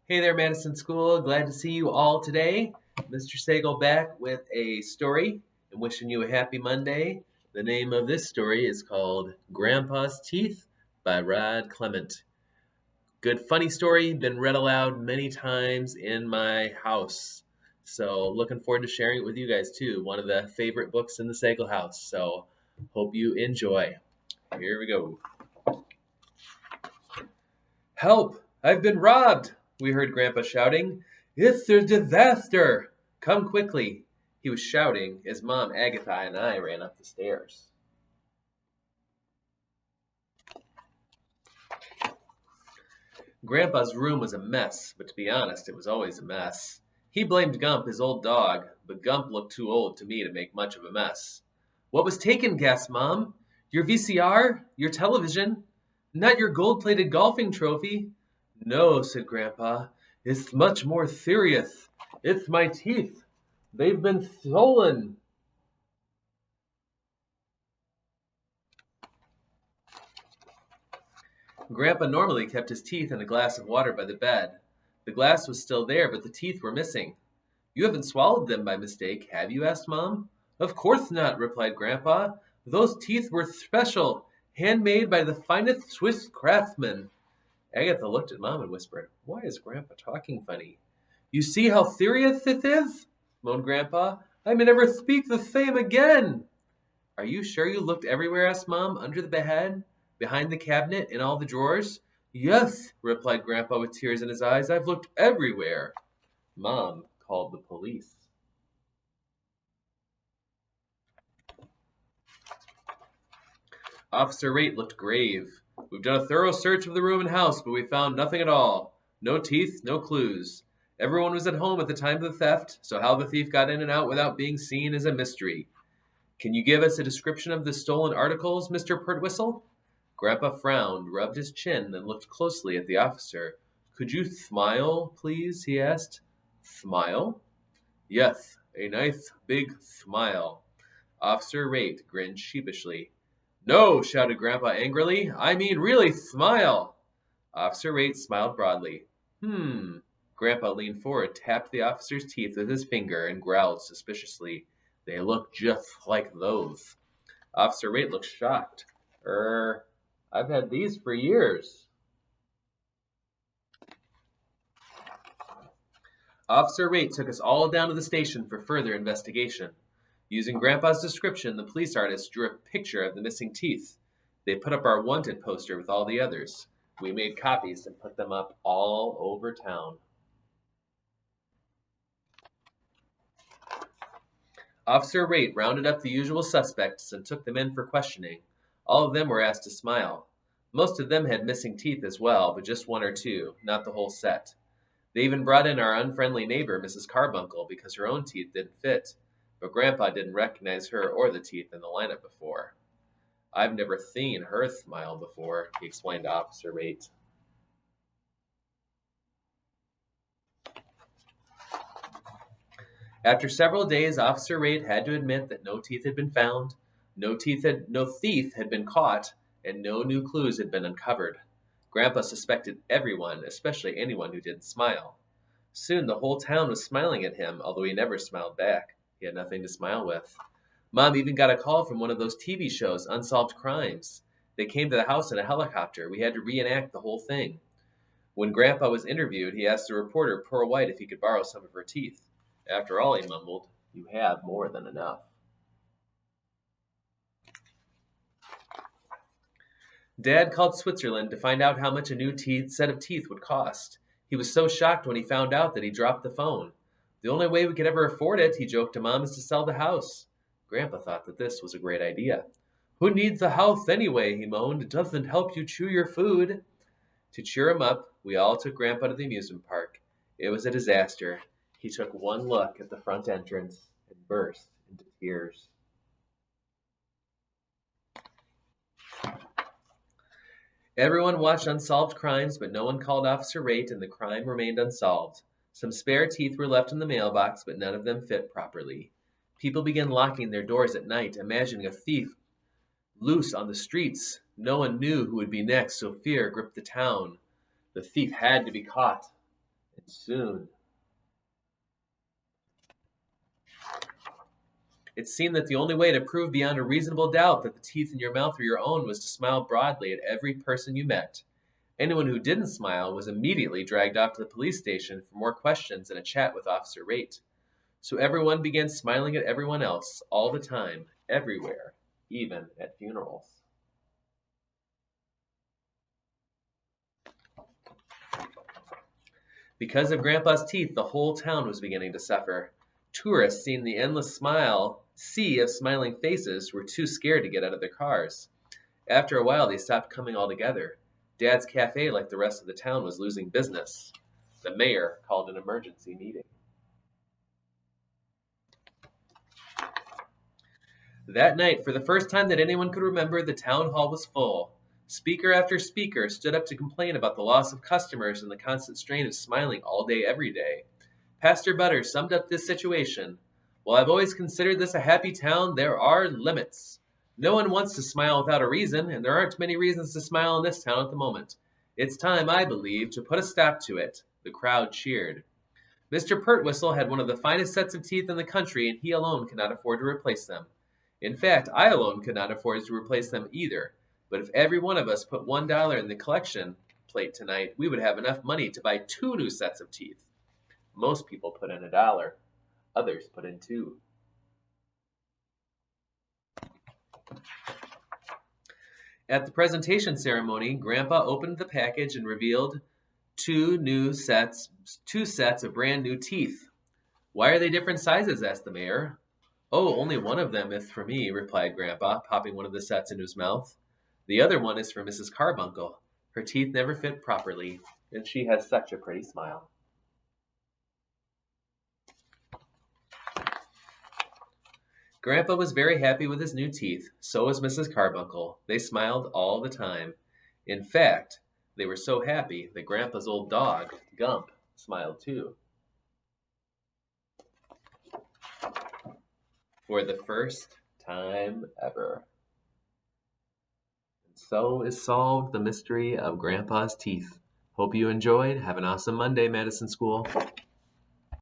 Hey there, Madison School. Glad to see you all today. Mr. Sagel back with a story and wishing you a happy Monday. The name of this story is called Grandpa's Teeth by Rod Clement. Good, funny story, been read aloud many times in my house. So, looking forward to sharing it with you guys too. One of the favorite books in the Sagel house. So, hope you enjoy. Here we go. Help! I've been robbed! We heard Grandpa shouting. It's a disaster! Come quickly! He was shouting as Mom, Agatha, and I ran up the stairs. Grandpa's room was a mess, but to be honest, it was always a mess. He blamed Gump, his old dog, but Gump looked too old to me to make much of a mess. What was taken, gasped Mom? Your VCR? Your television? Not your gold-plated golfing trophy? No, said Grandpa. It's much more serious. It's my teeth. They've been stolen. Grandpa normally kept his teeth in a glass of water by the bed. The glass was still there, but the teeth were missing. You haven't swallowed them by mistake, have you? Asked Mom. Of course not, replied Grandpa. Those teeth were special, handmade by the finest Swiss craftsmen. Agatha looked at Mom and whispered, Why is Grandpa talking funny? You see how serious this is? Moaned Grandpa. I may never speak the same again. Are you sure you looked everywhere? Asked Mom. Under the bed? Behind the cabinet? In all the drawers? Yes, replied Grandpa with tears in his eyes. I've looked everywhere. Mom called the police. Officer Rate looked grave. We've done a thorough search of the room and house, but we found nothing at all. No teeth, no clues. Everyone was at home at the time of the theft, so how the thief got in and out without being seen is a mystery. Can you give us a description of the stolen articles, Mr. Pertwhistle? Grandpa frowned, rubbed his chin, and looked closely at the officer. Could you smile, please? He asked. Smile? Yes, a nice big smile. Officer Rate grinned sheepishly. No, shouted Grandpa angrily. I mean really smile. Officer Rate smiled broadly. Grandpa leaned forward, tapped the officer's teeth with his finger, and growled suspiciously. They look just like those. Officer Rate looked shocked. I've had these for years. Officer Rate took us all down to the station for further investigation. Using Grandpa's description, the police artist drew a picture of the missing teeth. They put up our wanted poster with all the others. We made copies and put them up all over town. Officer Rate rounded up the usual suspects and took them in for questioning. All of them were asked to smile. Most of them had missing teeth as well, but just one or two, not the whole set. They even brought in our unfriendly neighbor, Mrs. Carbuncle, because her own teeth didn't fit. But Grandpa didn't recognize her or the teeth in the lineup before. I've never seen her smile before, he explained to Officer Rate. After several days, Officer Rate had to admit that no teeth had been found, no thief had been caught, and no new clues had been uncovered. Grandpa suspected everyone, especially anyone who didn't smile. Soon the whole town was smiling at him, although he never smiled back. He had nothing to smile with. Mom even got a call from one of those TV shows, Unsolved Crimes. They came to the house in a helicopter. We had to reenact the whole thing. When Grandpa was interviewed, he asked the reporter, Pearl White, if he could borrow some of her teeth. After all, he mumbled, you have more than enough. Dad called Switzerland to find out how much a new set of teeth would cost. He was so shocked when he found out that he dropped the phone. The only way we could ever afford it, he joked to Mom, is to sell the house. Grandpa thought that this was a great idea. Who needs a house anyway, he moaned. It doesn't help you chew your food. To cheer him up, we all took Grandpa to the amusement park. It was a disaster. He took one look at the front entrance and burst into tears. Everyone watched Unsolved Crimes, but no one called Officer Rate, and the crime remained unsolved. Some spare teeth were left in the mailbox, but none of them fit properly. People began locking their doors at night, imagining a thief loose on the streets. No one knew who would be next, so fear gripped the town. The thief had to be caught. Soon, it seemed that the only way to prove beyond a reasonable doubt that the teeth in your mouth were your own was to smile broadly at every person you met. Anyone who didn't smile was immediately dragged off to the police station for more questions and a chat with Officer Rate. So everyone began smiling at everyone else, all the time, everywhere, even at funerals. Because of Grandpa's teeth, the whole town was beginning to suffer. Tourists, seeing the endless sea of smiling faces, were too scared to get out of their cars. After a while, they stopped coming altogether. Dad's cafe, like the rest of the town, was losing business. The mayor called an emergency meeting. That night, for the first time that anyone could remember, the town hall was full. Speaker after speaker stood up to complain about the loss of customers and the constant strain of smiling all day, every day. Pastor Butter summed up this situation. While I've always considered this a happy town, there are limits. No one wants to smile without a reason, and there aren't many reasons to smile in this town at the moment. It's time, I believe, to put a stop to it. The crowd cheered. Mr. Pertwhistle had one of the finest sets of teeth in the country, and he alone could not afford to replace them. In fact, I alone could not afford to replace them either. But if every one of us put $1 in the collection plate tonight, we would have enough money to buy 2 new sets of teeth. Most people put in $1. Others put in 2. At the presentation ceremony, Grandpa opened the package and revealed two sets of brand new teeth. Why are they different sizes? Asked the mayor. Oh, only one of them is for me, replied Grandpa, popping one of the sets into his mouth. The other one is for Mrs. Carbuncle. Her teeth never fit properly, and she has such a pretty smile. Grandpa was very happy with his new teeth. So was Mrs. Carbuncle. They smiled all the time. In fact, they were so happy that Grandpa's old dog, Gump, smiled too. For the first time ever. And so is solved the mystery of Grandpa's teeth. Hope you enjoyed. Have an awesome Monday, Madison School.